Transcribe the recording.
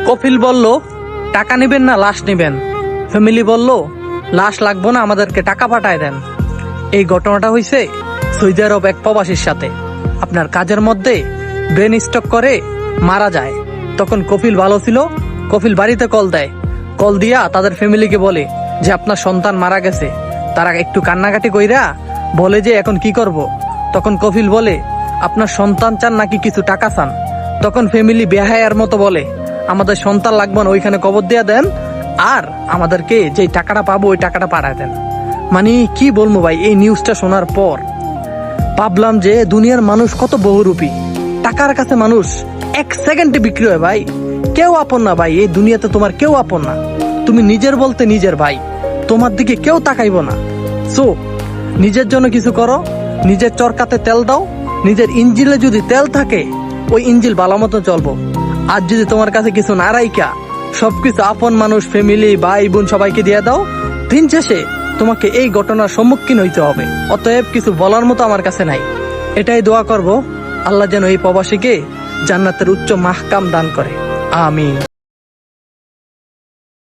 কফিল বলল, টাকা নিবেন না লাশ নিবেন? ফ্যামিলি বলল, লাশ লাগবো না, আমাদেরকে টাকা পাঠায় দেন। এই ঘটনাটা হয়েছে সৌদি আরব এক প্রবাসীর সাথে। আপনার কাজের মধ্যে ব্রেন স্ট্রোক করে মারা যায়। তখন কফিল ভালো ছিল, কফিল বাড়িতে কল দেয়। কল দিয়া তাদের ফ্যামিলিকে বলে যে আপনার সন্তান মারা গেছে। তারা একটু কান্নাকাটি কইরা বলে যে এখন কি করব। তখন কফিল বলে, আপনার সন্তান চান নাকি কিছু টাকা চান? তখন ফ্যামিলি বেহায়ার মতো বলে, আমাদের সন্তান লাগবে না, ওইখানে কবর দিয়া দেন, আর আমাদেরকে যে টাকাটা পাবো ওই টাকাটা পাঠায় দেন। মানে কি বলবো ভাই, এই নিউজটা শোনার পর ভাবলাম যে দুনিয়ার মানুষ কত বহুরূপী। টাকার কাছে মানুষ এক সেকেন্ডে বিক্রি হয় ভাই। কেউ আপন না ভাই, এই দুনিয়াতে তোমার কেউ আপন না। তুমি নিজের বলতে নিজের ভাই, তোমার দিকে কেউ তাকাইব না। সো নিজের জন্য কিছু করো, নিজের চরকাতে তেল দাও। নিজের ইঞ্জিলে যদি তেল থাকে ওই ইঞ্জিল ভালো মতো চলবো। আর যদি তোমার কাছে কিছু না রাইকা সবকিছু আপন মানুষ, ফ্যামিলি, ভাই বোন সবাইকে দিয়ে দাও, দিন শেষে তোমাকে এই ঘটনার সম্মুখীন হইতে হবে। অতএব কিছু বলার মতো আমার কাছে নাই। এটাই দোয়া করব, আল্লাহ যেন এই প্রবাসীকে জান্নাতের উচ্চ মাহকাম দান করে। আমিন।